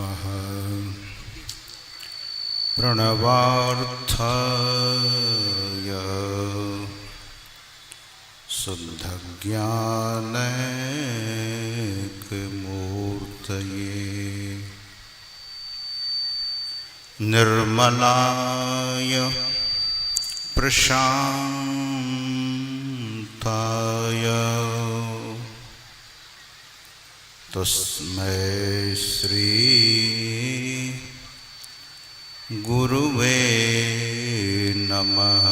नमः। प्रणवार्थाय शुद्धज्ञानैकमूर्तये निर्मलाय प्रशान्ताय तस्मै श्री गुरुवे नमः।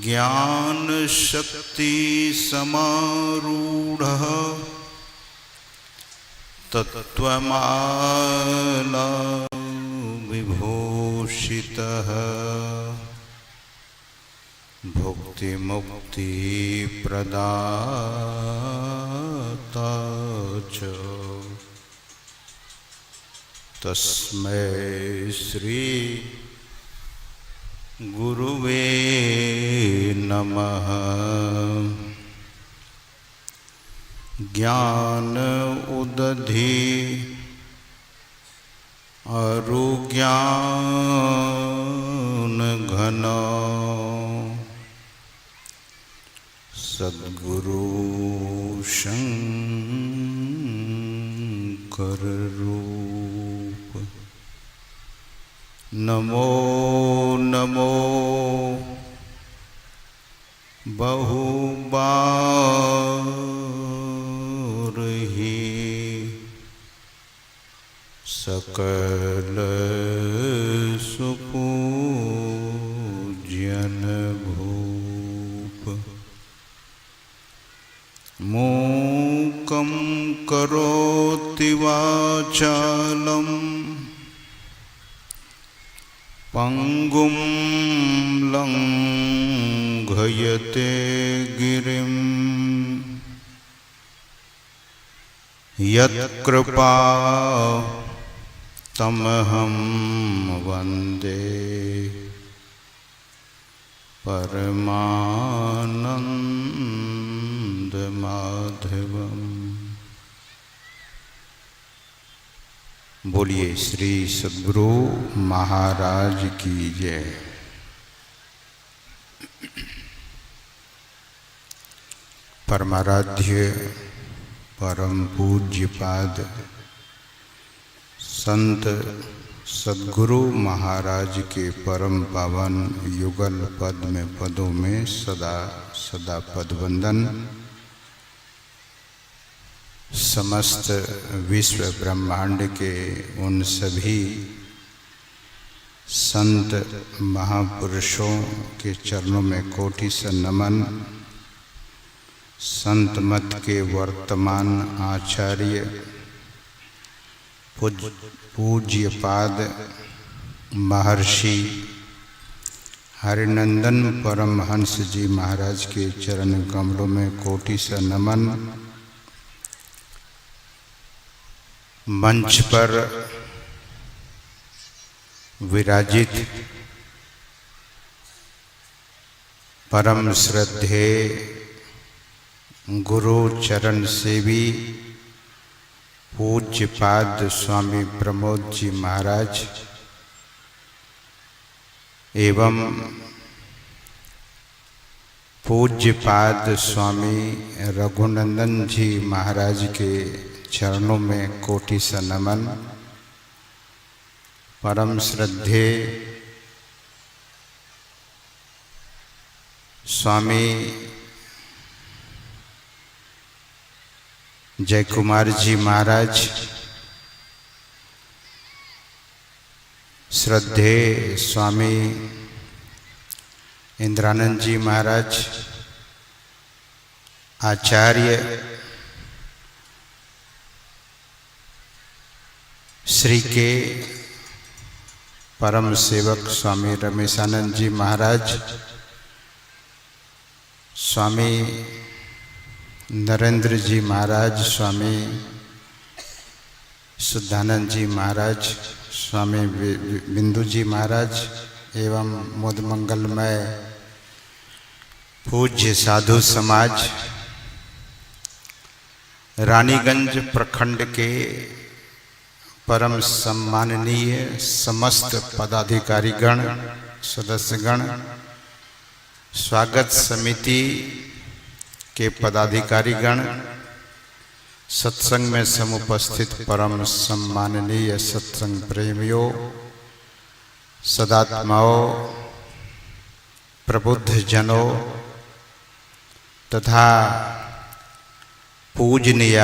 ज्ञान शक्ति समारूढ़ः तत्त्वमाला विभूषितः भुक्ति मुक्ति प्रदाता च तस्मै श्री गुरुवे नमः। ज्ञान उदधि अरुज्ञान घन सद्गुरु शंकर रूप। नमो नमो बहुबार ही सकल सुपूज्यन भूप। मूकं करोति वाचालं पंगुं लंघयते गिरिं यत्कृपा तमहं वन्दे परमानंद माधवम्। बोलिए श्री सद्गुरु महाराज की जय। परमाराध्य परम पूज्यपाद संत सद्गुरु महाराज के परम पावन युगल पद में पदों में सदा सदा पदवंदन। समस्त विश्व ब्रह्मांड के उन सभी संत महापुरुषों के चरणों में कोटि से नमन। संत मत के वर्तमान आचार्य पूज्यपाद महर्षि हरिनंदन परमहंस जी महाराज के चरण कमलों में कोटि से नमन। मंच पर विराजित परम श्रद्धेय गुरु चरण सेवी पूज्यपाद स्वामी प्रमोद जी महाराज एवं पूज्यपाद स्वामी रघुनंदन जी महाराज के चरणों में कोटि से नमन। परम श्रद्धेय स्वामी जय कुमार जी महाराज, श्रद्धेय स्वामी इंद्रानंद जी महाराज, आचार्य श्री के परम सेवक स्वामी रमेशानंद जी महाराज, स्वामी नरेंद्र जी महाराज, स्वामी शुद्धानंद जी महाराज, स्वामी बिंदु जी महाराज एवं मोद मंगलमय पूज्य साधु समाज, रानीगंज प्रखंड के परम सम्माननीय समस्त पदाधिकारीगण, सदस्यगण, स्वागत समिति के पदाधिकारीगण, सत्संग में समुपस्थित परम सम्माननीय सत्संग प्रेमियों, सदात्माओं, प्रबुद्ध जनों तथा पूजनीय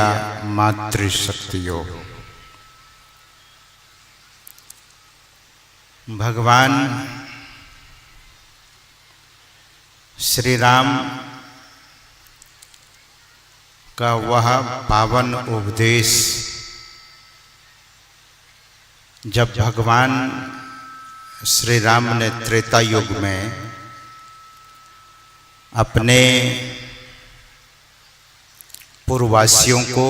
मातृशक्तियों, भगवान श्री राम का वह पावन उपदेश जब भगवान श्री राम ने त्रेता युग में अपने पूर्ववासियों को,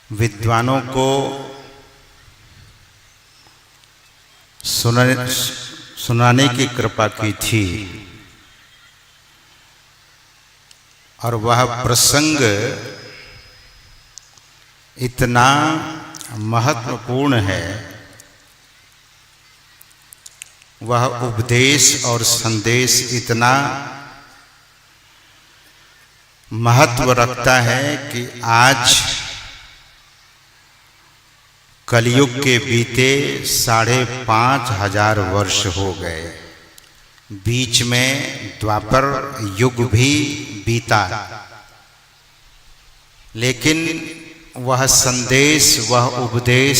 विद्वानों को सुनाने की कृपा की थी और वह प्रसंग इतना महत्वपूर्ण है, वह उपदेश और संदेश इतना महत्व रखता है कि आज कलयुग के बीते 5,500 वर्ष हो गए, बीच में द्वापर युग भी बीता, लेकिन वह संदेश, वह उपदेश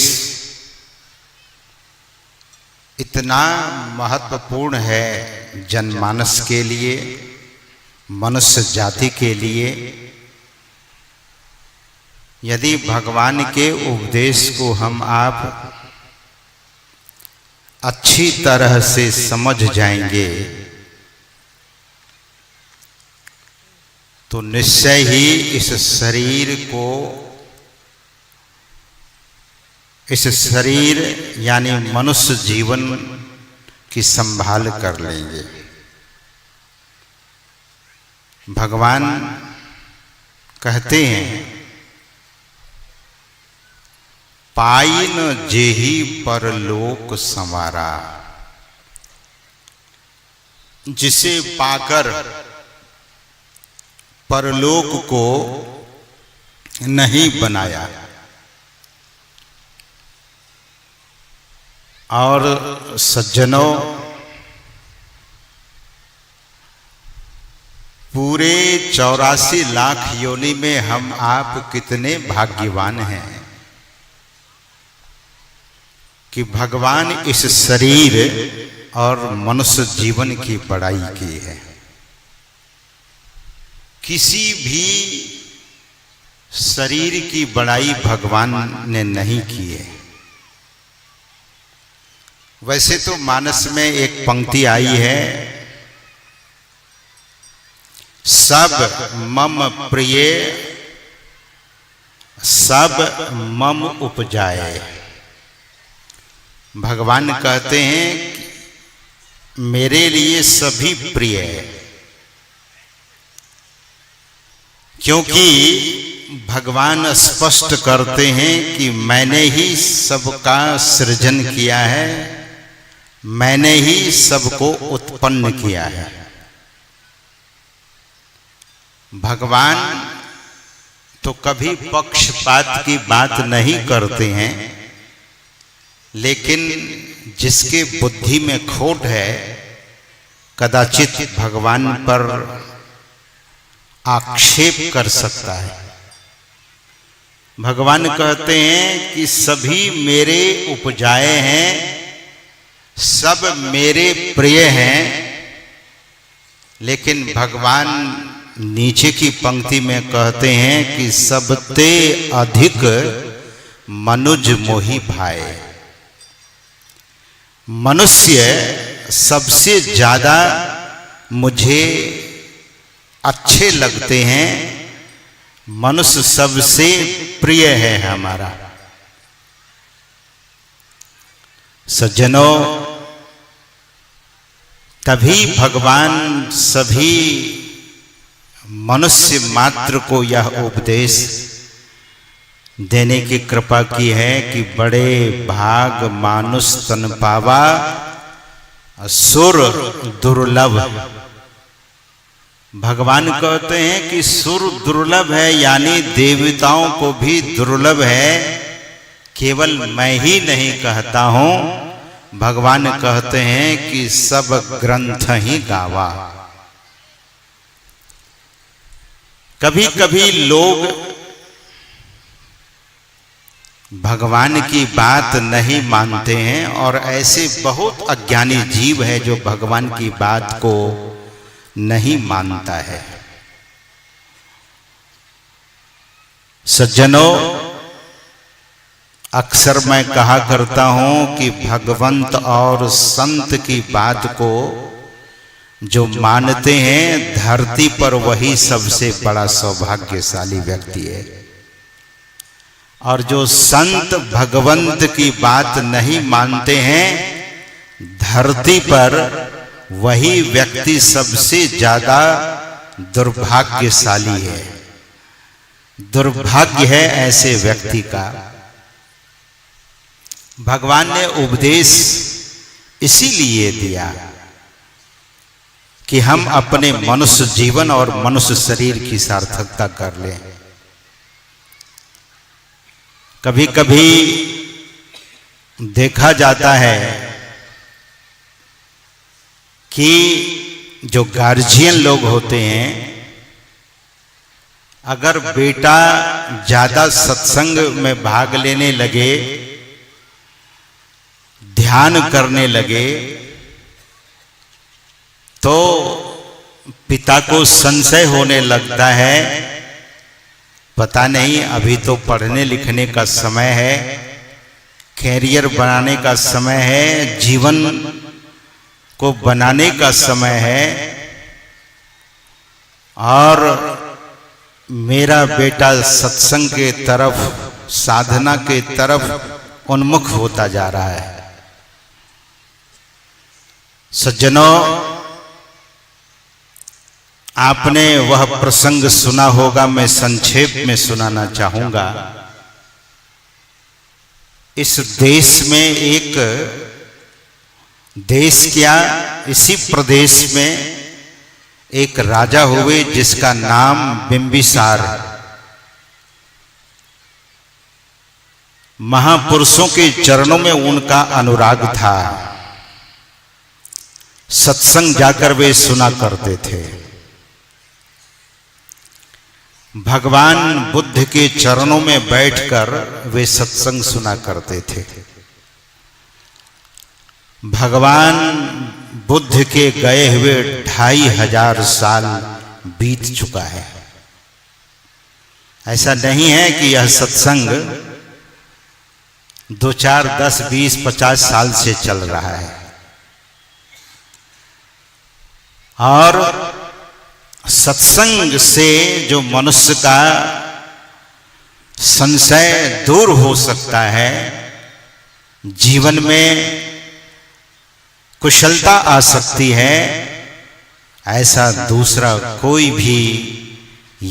इतना महत्वपूर्ण है जनमानस के लिए, मनुष्य जाति के लिए। यदि भगवान के उपदेश को हम आप अच्छी तरह से समझ जाएंगे तो निश्चय ही इस शरीर यानी मनुष्य जीवन की संभाल कर लेंगे। भगवान कहते हैं, पाइन जेहि परलोक संवारा, जिसे पाकर परलोक को नहीं बनाया और सज्जनों, पूरे 84 लाख योनि में हम आप कितने भाग्यवान हैं कि भगवान इस शरीर और मनुष्य जीवन की बड़ाई की है। किसी भी शरीर की बड़ाई भगवान ने नहीं की है। वैसे तो मानस में एक पंक्ति आई है, सब मम प्रिय सब मम उपजाए। भगवान कहते हैं कि मेरे लिए सभी प्रिय है, क्योंकि भगवान स्पष्ट करते हैं कि मैंने ही सबका सृजन किया है, मैंने ही सबको उत्पन्न किया है। भगवान तो कभी पक्षपात की बात नहीं करते हैं, लेकिन जिसके बुद्धि में खोट है कदाचित भगवान पर आक्षेप कर सकता है। भगवान कहते हैं कि सभी मेरे उपजाए हैं, सब मेरे प्रिय हैं, लेकिन भगवान नीचे की पंक्ति में कहते हैं कि सबते अधिक मनुज मोहि भाए। मनुष्य सबसे ज्यादा मुझे अच्छे लगते हैं, मनुष्य सबसे प्रिय है हमारा। सज्जनों, तभी भगवान सभी मनुष्य मात्र को यह उपदेश देने की कृपा की है कि बड़े भाग मानुष तन पावा, सुर दुर्लभ। भगवान कहते हैं कि सुर दुर्लभ है, यानी देवताओं को भी दुर्लभ है। केवल मैं ही नहीं कहता हूं, भगवान कहते हैं कि सब ग्रंथ ही गावा। कभी कभी लोग भगवान की बात नहीं मानते हैं और ऐसे बहुत अज्ञानी जीव है जो भगवान की बात को नहीं मानता है। सज्जनों, अक्सर मैं कहा करता हूं कि भगवंत और संत की बात को जो मानते हैं धरती पर वही सबसे बड़ा सौभाग्यशाली व्यक्ति है, और जो संत भगवंत की बात नहीं मानते हैं धरती पर वही व्यक्ति सबसे ज्यादा दुर्भाग्यशाली है। दुर्भाग्य है ऐसे व्यक्ति का। भगवान ने उपदेश इसीलिए दिया कि हम अपने मनुष्य जीवन और मनुष्य शरीर की सार्थकता कर लें। कभी कभी देखा जाता है कि जो गार्जियन लोग होते हैं, अगर बेटा ज्यादा सत्संग में भाग लेने लगे, ध्यान करने लगे, तो पिता को संशय होने लगता है, पता नहीं अभी तो पढ़ने लिखने का समय है, कैरियर बनाने का समय है, जीवन को बनाने का समय है, और मेरा बेटा सत्संग के तरफ, साधना के तरफ उन्मुख होता जा रहा है। सज्जनों, आपने वह प्रसंग सुना होगा, मैं संक्षेप में सुनाना चाहूंगा। इस देश में एक देश क्या, इसी प्रदेश में एक राजा हुए जिसका नाम बिंबिसार। महापुरुषों के चरणों में उनका अनुराग था। सत्संग जाकर वे सुना करते थे। भगवान बुद्ध के चरणों में बैठकर वे सत्संग सुना करते थे। भगवान बुद्ध के गए हुए 2500 साल बीत चुका है। ऐसा नहीं है कि यह सत्संग 2, 4, 10, 20, 50 साल से चल रहा है। और सत्संग से जो मनुष्य का संशय दूर हो सकता है, जीवन में कुशलता आ सकती है, ऐसा दूसरा कोई भी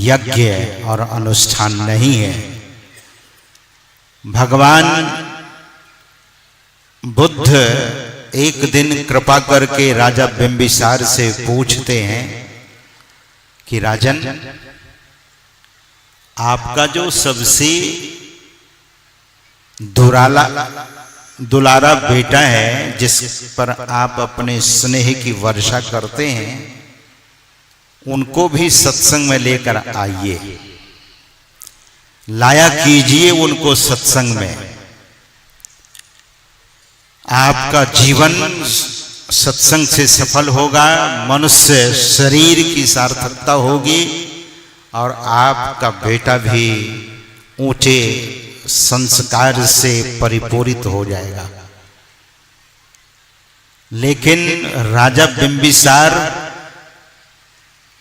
यज्ञ और अनुष्ठान नहीं है। भगवान बुद्ध एक दिन कृपा करके राजा बिंबिसार से पूछते हैं कि राजन, आपका जो सबसे दुलारा बेटा है, जिस पर आप अपने स्नेह की वर्षा करते हैं, उनको भी सत्संग में लेकर आइए, लाया कीजिए उनको सत्संग में। आपका जीवन सत्संग से सफल होगा, मनुष्य शरीर की सार्थकता होगी, और आपका बेटा भी ऊंचे संस्कार से परिपूरित हो जाएगा। लेकिन राजा बिंबिसार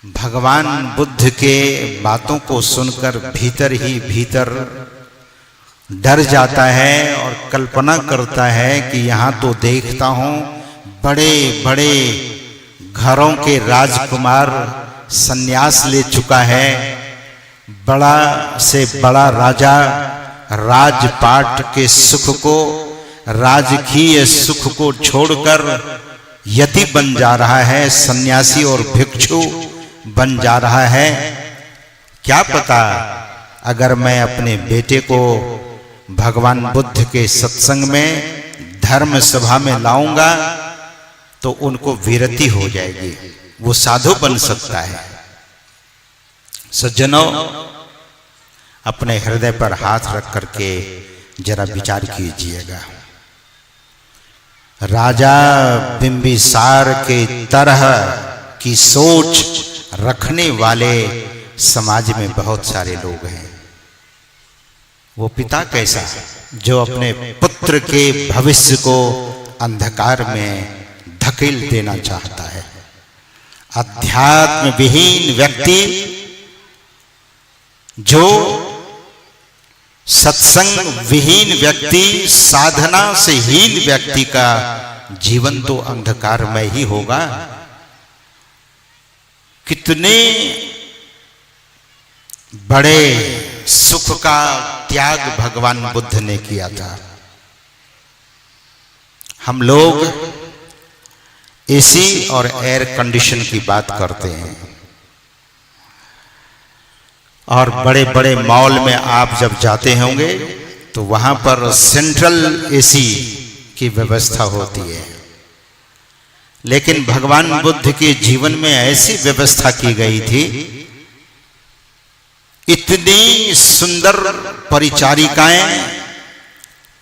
भगवान बुद्ध के बातों को सुनकर भीतर ही भीतर डर जाता है और कल्पना करता है कि यहाँ तो देखता हूँ बड़े बड़े घरों के राजकुमार सन्यास ले चुका है, बड़ा से बड़ा राजा राजपाट के सुख को, राजकीय सुख को छोड़कर यति बन जा रहा है, सन्यासी और भिक्षु बन जा रहा है। क्या पता अगर मैं अपने बेटे को भगवान बुद्ध के सत्संग में धर्म सभा में लाऊंगा तो उनको विरति हो जाएगी, वो साधु बन सकता है। सज्जनों, अपने हृदय पर हाथ रख करके जरा विचार कीजिएगा। राजा बिंबिसार के तरह की सोच रखने वाले समाज में बहुत सारे लोग हैं। वो पिता कैसा जो अपने पुत्र के भविष्य को अंधकार में धकेल देना चाहता है। अध्यात्म विहीन व्यक्ति, जो सत्संग विहीन व्यक्ति, साधना से हीन व्यक्ति का जीवन तो अंधकारमय ही होगा। कितने बड़े सुख का त्याग भगवान बुद्ध ने किया था। हम लोग एसी और एयर कंडीशन की बात करते हैं, और बड़े बड़े मॉल में आप जब जाते होंगे तो वहां पर सेंट्रल एसी की व्यवस्था होती है। लेकिन भगवान बुद्ध के जीवन में ऐसी व्यवस्था की गई थी, इतनी सुंदर परिचारिकाएं,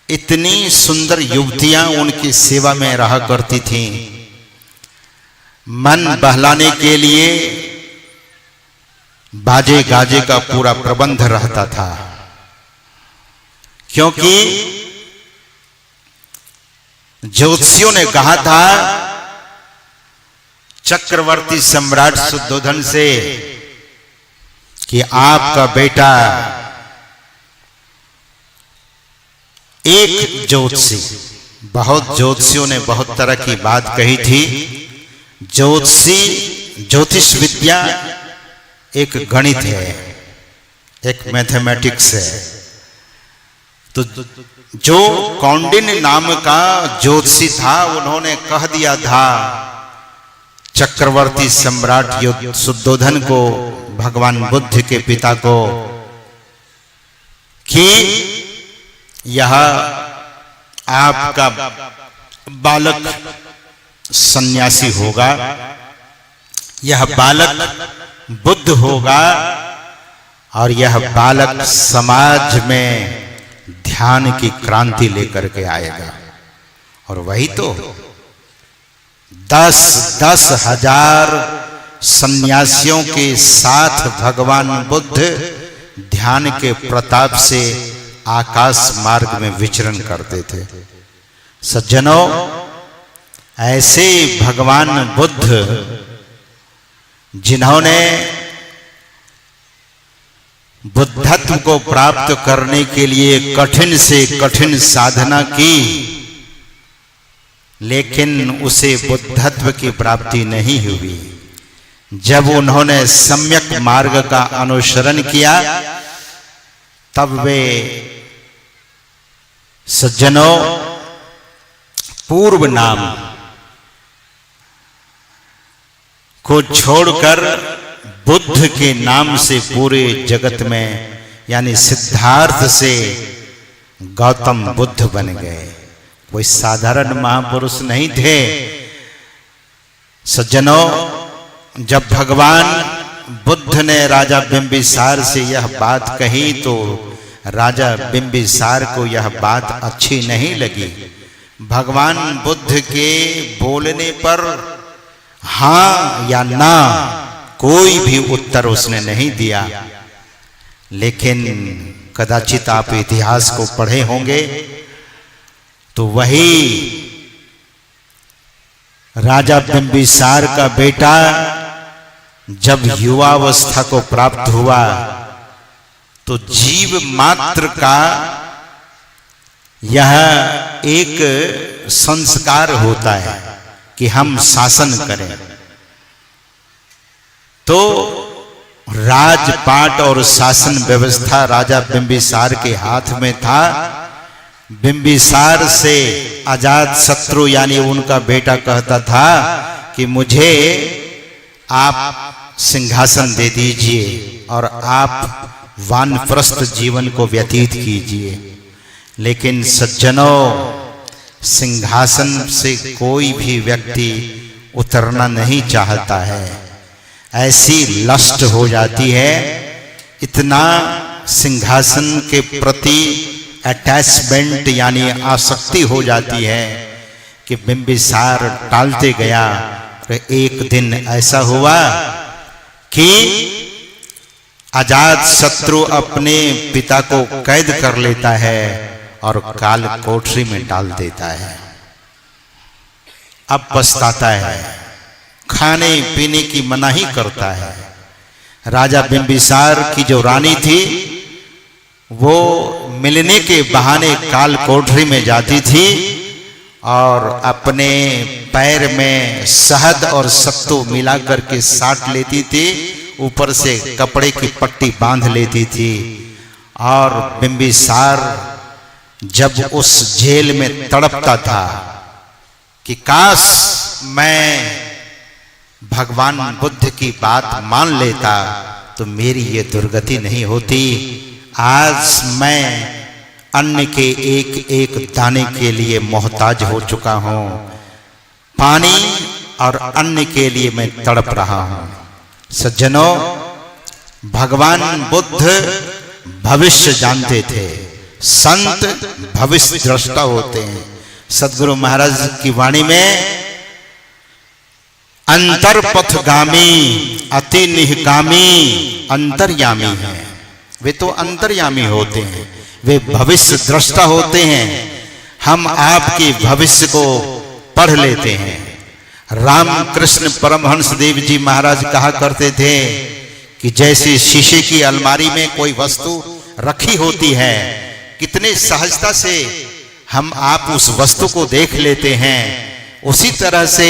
इतनी सुंदर युवतियां उनकी सेवा में रहा करती थीं। मन बहलाने के लिए बाजे गाजे का पूरा प्रबंध रहता था, क्योंकि ज्योतिषियों ने कहा था चक्रवर्ती सम्राट शुद्धोधन से कि आपका बेटा एक ज्योतिषी, बहुत ज्योतिषियों ने बहुत तरह की बात कही थी। ज्योतिष विद्या एक गणित है, एक मैथमेटिक्स है। तो जो कौंडिन्य नाम का ज्योतिषी था, उन्होंने कह दिया था चक्रवर्ती सम्राट शुद्धोधन को, भगवान बुद्ध के पिता को, कि यह आपका बालक सन्यासी होगा, यह बालक बुद्ध होगा, और यह बालक समाज में ध्यान की क्रांति लेकर के आएगा। और वही तो 10-10 हजार सन्यासियों के साथ भगवान बुद्ध ध्यान के प्रताप से आकाश मार्ग में विचरण करते थे। सज्जनों, ऐसे भगवान बुद्ध जिन्होंने बुद्धत्व को प्राप्त करने के लिए कठिन से कठिन साधना की, लेकिन उसे बुद्धत्व की प्राप्ति नहीं हुई। जब उन्होंने सम्यक मार्ग का अनुसरण किया, तब वे सज्जनों पूर्व नाम को छोड़कर बुद्ध के नाम से पूरे जगत में, यानी सिद्धार्थ से गौतम बुद्ध बन गए। कोई साधारण महापुरुष नहीं थे। सज्जनों, जब भगवान बुद्ध ने राजा बिंबिसार से यह बात कही तो राजा बिंबिसार को यह बात अच्छी नहीं लगी। भगवान बुद्ध के बोलने पर हाँ या ना कोई भी उत्तर उसने नहीं दिया। लेकिन कदाचित आप इतिहास को पढ़े होंगे तो वही राजा बिंबिसार का बेटा जब युवावस्था को प्राप्त हुआ तो जीव मात्र का यह एक संस्कार होता है कि हम शासन करें। तो राजपाट और शासन व्यवस्था राजा बिंबिसार के हाथ में था। बिंबिसार से अजात शत्रु यानी उनका बेटा कहता था कि मुझे आप सिंहासन दे दीजिए और आप वानप्रस्थ जीवन को व्यतीत कीजिए। लेकिन सज्जनों, सिंहासन से कोई भी व्यक्ति उतरना नहीं चाहता है। ऐसी लस्ट हो जाती है, इतना सिंहासन के प्रति अटैचमेंट यानी आसक्ति हो जाती है कि बिंबिसार टालते गया। तो एक दिन ऐसा हुआ कि अजात शत्रु अपने पिता को कैद कर लेता है और काल कोठरी में डाल देता है। अब पछताता है, खाने पीने की मनाही करता है। राजा बिंबिसार की जो रानी थी वो मिलने के बहाने काल कोठरी में जाती थी और अपने पैर में शहद और सत्तू मिला करके साट लेती थी, ऊपर से कपड़े की पट्टी बांध लेती थी। और बिंबिसार जब उस जेल में तड़पता था कि काश मैं भगवान बुद्ध की बात मान लेता तो मेरी ये दुर्गति नहीं होती। आज मैं अन्न के एक एक दाने के लिए मोहताज हो चुका हूं। पानी और अन्न के लिए मैं तड़प रहा हूं। सज्जनों, भगवान बुद्ध भविष्य जानते थे। संत भविष्य दृष्टा होते हैं। सद्गुरु महाराज की वाणी में अंतरपथगामी अति निहकामी अंतर्यामी है। वे तो अंतर्यामी होते हैं, वे भविष्य दृष्टा होते हैं। हम आपके भविष्य को पढ़ लेते हैं। रामकृष्ण परमहंस देव जी महाराज कहा करते थे कि जैसे शीशे की अलमारी में कोई वस्तु रखी होती है, कितने सहजता से हम आप उस वस्तु को देख लेते हैं, उसी तरह से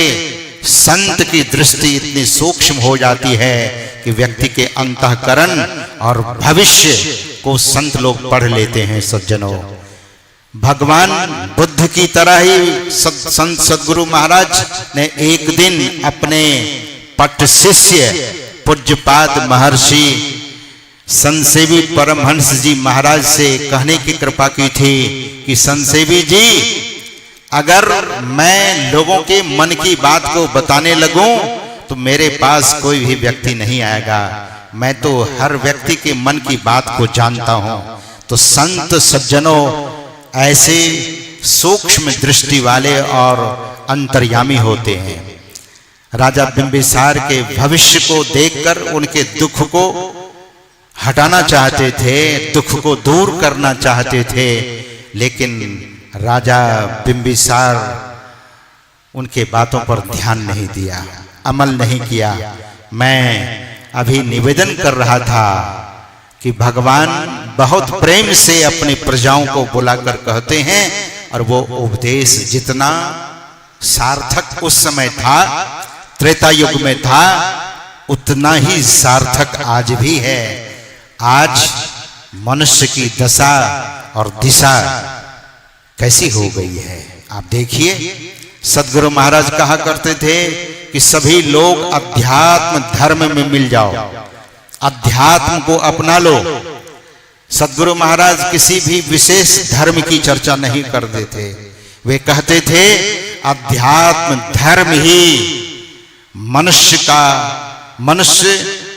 संत की दृष्टि इतनी सूक्ष्म हो जाती है कि व्यक्ति के अंतःकरण और भविष्य को संत लोग पढ़ लेते हैं। सज्जनों, भगवान बुद्ध की तरह ही संत सद्गुरु महाराज ने एक दिन अपने पट्ट शिष्य पूज्यपाद महर्षि संतसेवी परमहंस जी महाराज से कहने की कृपा की थी कि संतसेवी जी, अगर मैं लोगों के मन की बात को बताने लगूं तो मेरे पास कोई भी व्यक्ति नहीं आएगा। मैं तो हर व्यक्ति के मन की बात को जानता हूं। तो संत सज्जनों ऐसे सूक्ष्म दृष्टि वाले और अंतर्यामी होते हैं। राजा बिंबिसार के भविष्य को देखकर उनके दुख को हटाना चाहते थे, दुख को दूर करना चाहते थे, लेकिन राजा बिंबिसार उनके बातों पर ध्यान नहीं दिया, अमल नहीं किया। मैं अभी निवेदन कर रहा था कि भगवान बहुत प्रेम से अपनी प्रजाओं को बुलाकर कहते हैं और वो उपदेश जितना सार्थक उस समय था, त्रेता युग में था, उतना ही सार्थक आज भी है। आज मनुष्य की दशा और दिशा कैसी हो गई है आप देखिए। सद्गुरु महाराज कहा करते थे कि सभी लोग अध्यात्म धर्म में मिल जाओ, अध्यात्म को अपना लो। सद्गुरु महाराज किसी भी विशेष धर्म की चर्चा नहीं करते थे। वे कहते थे अध्यात्म धर्म ही मनुष्य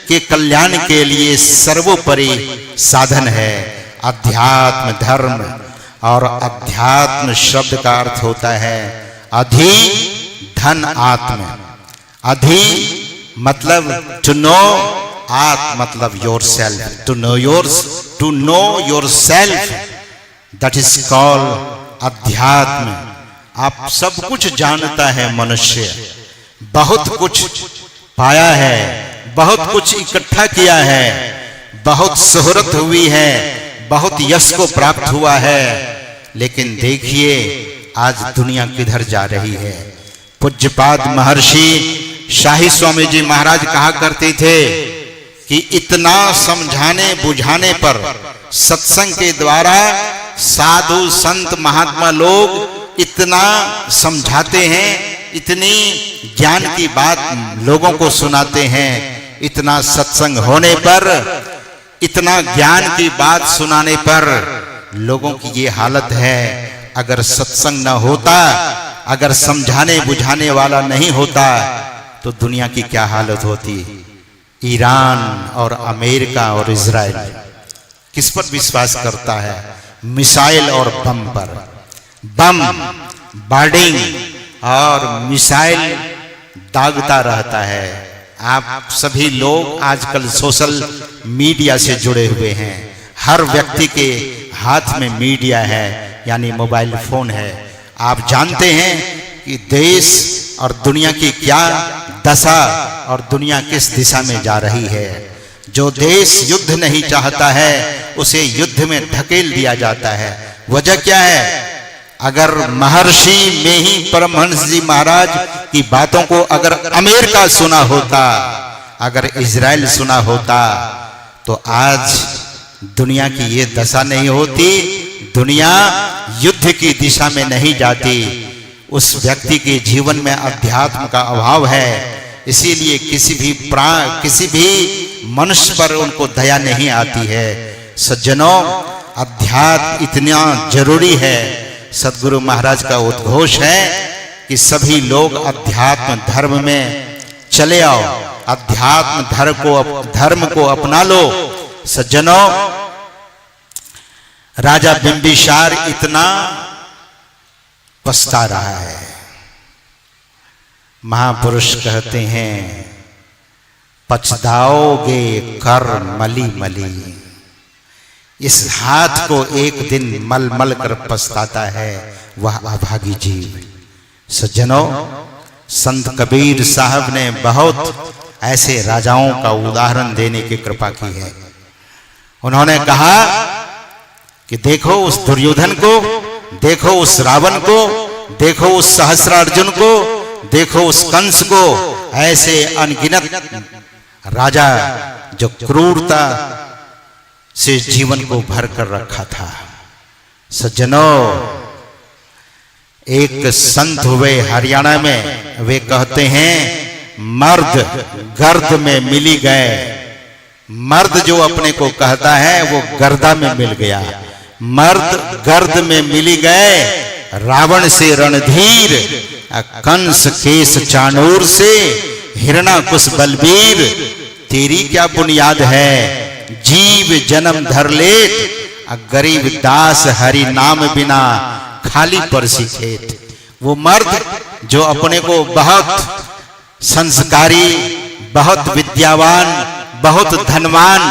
के कल्याण के लिए सर्वोपरि साधन है। अध्यात्म धर्म और अध्यात्म शब्द का अर्थ होता है अधि धन आत्म। अधि मतलब टू नो, आत्म मतलब your self, to know your self, that is called अध्यात्म। आप सब कुछ जानता है मनुष्य, बहुत कुछ पाया है, बहुत कुछ इकट्ठा किया है, बहुत शोहरत हुई है, बहुत यश को प्राप्त हुआ है, लेकिन देखिए आज दुनिया किधर जा रही है। पूज्यपाद महर्षि शाही स्वामी जी महाराज कहा करते थे कि इतना समझाने बुझाने पर, सत्संग के द्वारा साधु संत महात्मा लोग इतना समझाते हैं, इतनी ज्ञान की बात लोगों को सुनाते हैं, इतना सत्संग होने पर, इतना ज्ञान की बात सुनाने पर लोगों की ये हालत है। अगर सत्संग न होता, अगर समझाने बुझाने वाला नहीं होता तो दुनिया की क्या हालत होती। ईरान और अमेरिका और इजराइल किस पर विश्वास करता है? मिसाइल और बम पर। बम बार्डिंग और मिसाइल दागता रहता है। आप सभी लोग आजकल सोशल मीडिया से जुड़े हुए हैं। हर व्यक्ति के हाथ में मीडिया है, यानी मोबाइल फोन है। आप जानते हैं कि देश और दुनिया की क्या दशा और दुनिया किस दिशा में जा रही है। जो देश युद्ध नहीं चाहता है उसे युद्ध में धकेल दिया जाता है। वजह क्या है? अगर महर्षि में ही परमहंस जी महाराज की बातों को अगर अमेरिका सुना होता, अगर इजराइल सुना होता, तो आज दुनिया की ये दशा नहीं होती, दुनिया युद्ध की दिशा में नहीं जाती। उस व्यक्ति के जीवन में अध्यात्म का अभाव है, इसीलिए किसी भी मनुष्य पर उनको दया नहीं आती है। सज्जनों, अध्यात्म इतना जरूरी है। सद्गुरु महाराज का उद्घोष है कि सभी लोग अध्यात्म धर्म में चले आओ, अध्यात्म धर्म को अपना लो। सज्जनों, राजा बिंबिसार इतना पछता रहा है। महापुरुष कहते हैं, पछताओगे कर मली मली। इस हाथ को एक दिन मल मल कर पछताता है वह अभागी जीव। सज्जनों, संत कबीर साहब ने बहुत ऐसे राजाओं का उदाहरण देने की कृपा की है। उन्होंने कहा कि देखो उस दुर्योधन को, देखो उस रावण को, देखो उस सहस्रार्जुन को, देखो उस कंस को, ऐसे अनगिनत राजा जो क्रूरता से जीवन को भर कर रखा था। सज्जनों, एक संत हुए हरियाणा में, वे कहते हैं, मर्द गर्द में मिली गए। मर्द जो अपने को कहता है वो गर्दा में मिल गया। मर्द गर्द में मिली गए, रावण से रणधीर, कंस केस चाणूर से हिरणाकुश बलबीर। तेरी क्या बुनियाद है, जीव जन्म धर लेत, गरीब दास हरि नाम बिना खाली परसी खेत। वो मर्द जो अपने को बहुत संस्कारी, बहुत विद्यावान, बहुत धनवान,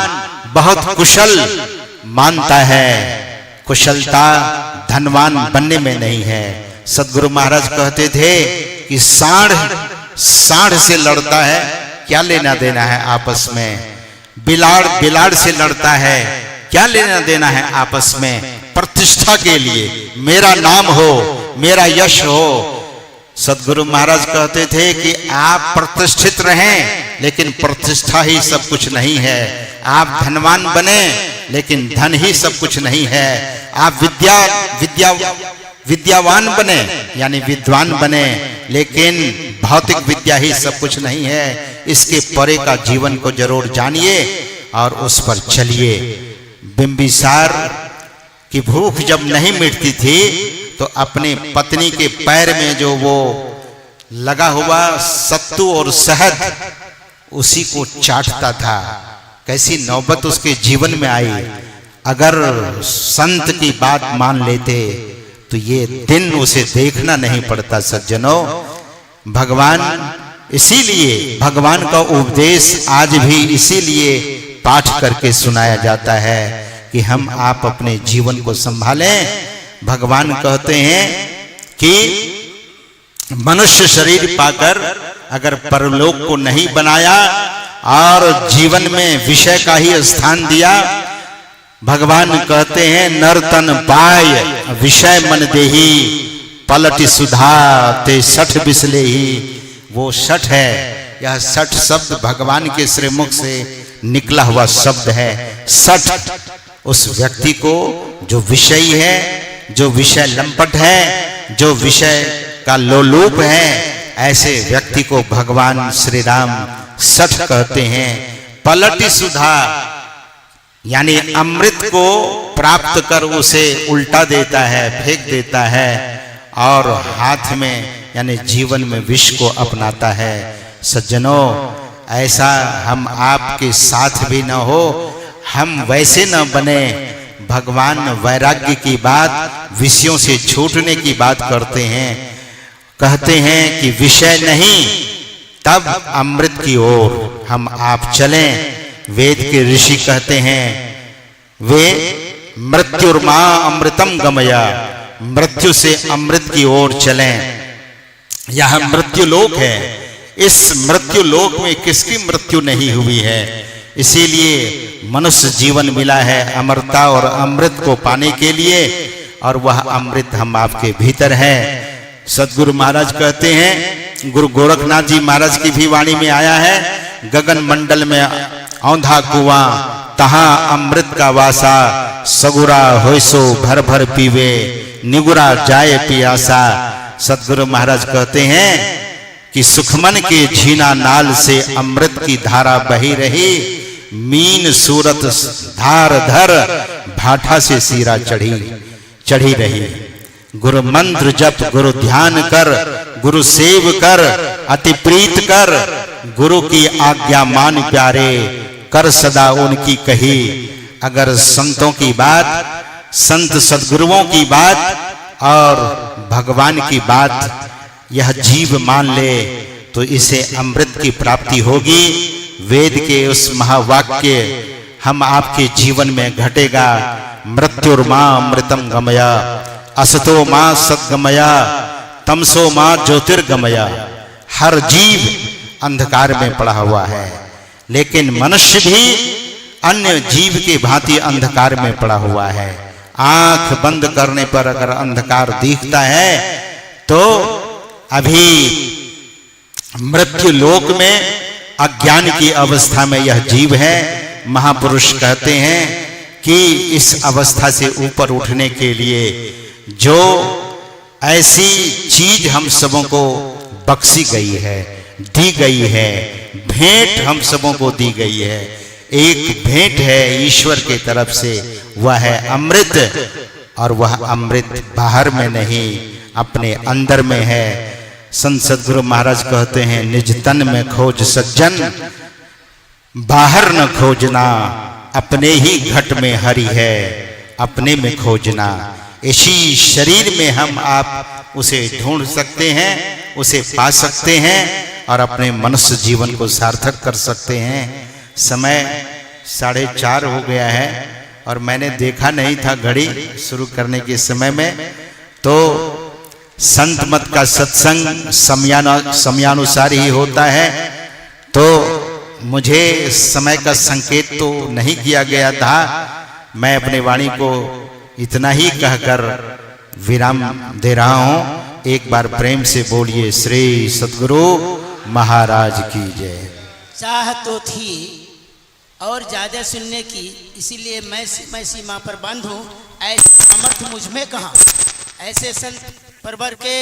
बहुत कुशल मानता है, कुशलता धनवान बनने में नहीं है। सद्गुरु महाराज कहते थे कि सांड से लड़ता है, क्या लेना देना है आपस में। बिलाड़ से लड़ता है, क्या लेना देना है आपस में। प्रतिष्ठा के लिए, मेरा नाम हो, मेरा यश हो। सद्गुरु महाराज कहते थे कि आप प्रतिष्ठित रहें, लेकिन प्रतिष्ठा ही सब कुछ नहीं है। आप धनवान बने, लेकिन धन ही सब कुछ नहीं है। आप विद्यावान बने, यानी विद्वान बने, लेकिन भौतिक विद्या ही सब कुछ नहीं है। इसके परे का जीवन को जरूर जानिए और उस पर चलिए। बिंबिसार की भूख जब नहीं मिटती थी तो अपने पत्नी के पैर में जो वो लगा हुआ सत्तू और शहद, उसी को चाटता था। कैसी नौबत उसके जीवन में आई। अगर संत की बात मान लेते तो ये दिन उसे देखना नहीं पड़ता। सज्जनों, भगवान, इसीलिए भगवान का उपदेश आज भी इसीलिए पाठ करके सुनाया जाता है कि हम आप अपने जीवन को संभालें। भगवान कहते हैं कि मनुष्य शरीर पाकर अगर परलोक को नहीं बनाया और जीवन में विषय का ही स्थान दिया, भगवान कहते हैं, नर तन पाय विषय मन देही, पलटि सुधा ते सठ बिसले ही। वो सठ है, यह सठ शब्द भगवान के श्रीमुख से निकला हुआ शब्द है। सठ उस व्यक्ति को जो विषयी है, जो विषय लंपट है, जो विषय का लोलुप है, ऐसे व्यक्ति को भगवान श्री राम सठ कहते हैं। पलटी सुधा यानी अमृत को प्राप्त कर उसे उल्टा देता है, फेंक देता है, और हाथ में यानी जीवन में विष को अपनाता है। सज्जनों, ऐसा हम आपके साथ भी न हो, हम वैसे न बने। भगवान वैराग्य की बात, विषयों से छूटने की बात करते हैं। कहते हैं कि विषय नहीं, तब अमृत की ओर हम आप चलें। वेद के ऋषि कहते हैं, वे मृत्युर्मा अमृतम गमया, मृत्यु से अमृत की ओर चलें। यह मृत्यु लोक है। इस मृत्यु लोक में किसकी मृत्यु नहीं हुई है। इसीलिए मनुष्य जीवन मिला है अमरता और अमृत को पाने के लिए, और वह अमृत हम आपके भीतर है। सदगुरु महाराज कहते हैं, गुरु गोरखनाथ जी महाराज की भी वाणी में आया है, गगन मंडल में औंधा कुआं, तहां अमृत का वासा, सगुरा होइसो भर भर पीवे, निगुरा जाए पियासा। सदगुरु महाराज कहते हैं कि सुखमन के झीना नाल से अमृत की धारा बही रही, मीन सूरत धार धर भाठा से सीरा चढ़ी रही। गुरु मंत्र जप, गुरु ध्यान कर, गुरु सेव कर, अति प्रीत कर, गुरु की आज्ञा मान प्यारे, कर सदा उनकी कही। अगर संतों की बात, संत सदगुरुओं की बात और भगवान की बात यह जीव मान ले तो इसे अमृत की प्राप्ति होगी। वेद के उस महावाक्य हम आपके जीवन में घटेगा। मृत्युर्मा अमृतम गमया, असतो मां सद्गमया, तमसो मां ज्योतिर्गमया। हर जीव अंधकार में पड़ा हुआ है, लेकिन मनुष्य भी अन्य जीव के भांति अंधकार में पड़ा हुआ है। आंख बंद करने पर अगर अंधकार दिखता है तो अभी मृत्यु लोक में अज्ञान की अवस्था में यह जीव है। महापुरुष कहते हैं कि इस अवस्था से ऊपर उठने के लिए जो ऐसी चीज हम सबों को बख्शी गई है, दी गई है, भेंट हम सबों को दी गई है, एक भेंट है ईश्वर की तरफ से, वह है अमृत। और वह अमृत बाहर में नहीं, अपने अंदर में है। संत सदगुरु महाराज कहते हैं, निज तन में खोज सज्जन, बाहर न खोजना, अपने ही घट में हरि है, अपने में खोजना। इसी शरीर में हम आप उसे ढूंढ सकते हैं, उसे पा सकते हैं और अपने मनुष्य जीवन को सार्थक कर सकते हैं। समय 4:30 हो गया है और मैंने देखा नहीं था घड़ी शुरू करने के समय में। तो संत मत का सत्संग समयानुसार ही होता है, तो मुझे समय का संकेत तो नहीं किया गया था। मैं अपने वाणी को इतना ही कहकर विराम दे रहा हूं। एक बार प्रेम से बोलिए, श्री सद्गुरु महाराज की जय। चाह तो थी और ज्यादा सुनने की, इसीलिए मैं सीमा पर बंद हूँ। ऐसे सामर्थ मुझ में कहाँ। ऐसे संत परवर के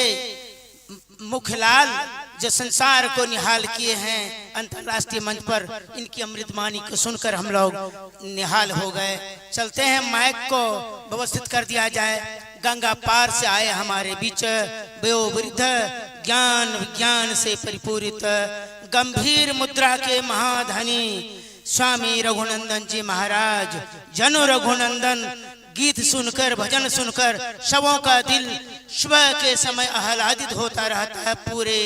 मुखलाल जो संसार को निहाल किए हैं अंतरराष्ट्रीय मंच पर, इनकी अमृतवाणी को सुनकर हम लोग निहाल हो गए। चलते हैं, माइक को व्यवस्थित कर दिया जाए। गंगा पार से आए हमारे बीच वयोवृद्ध, ज्ञान विज्ञान से परिपूरित, गंभीर मुद्रा के महाधनी स्वामी रघुनंदन जी महाराज। जनो रघुनंदन गीत सुनकर, भजन सुनकर शवों का दिल सुबह के समय आह्लादित होता रहता है। पूरे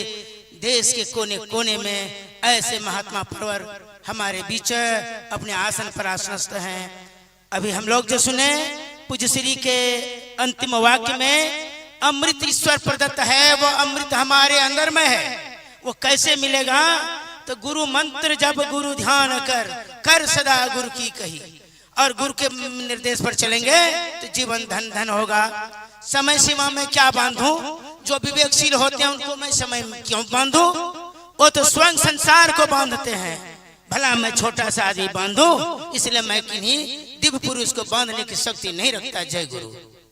देश के कोने कोने में ऐसे महात्मा परवर हमारे बीच अपने आसन पर आसनस्थ हैं। अभी हम लोग जो सुने पूज्य श्री के अंतिम वाक्य में, अमृत ईश्वर प्रदत्त है, वो अमृत हमारे अंदर में है। वो कैसे मिलेगा? तो गुरु मंत्र जब गुरु ध्यान कर, कर सदा गुरु की कही, और गुरु के निर्देश पर चलेंगे तो जीवन धन धन होगा। समय सीमा में क्या बांधूं? जो विवेकशील होते हैं उनको मैं समय में क्यों बांधूं? वो तो स्वयं संसार को बांधते हैं। भला मैं छोटा सा आदमी बांधूं, इसलिए मैं किन्हीं दिव्य पुरुष को बांधने की शक्ति नहीं रखता। जय गुरु।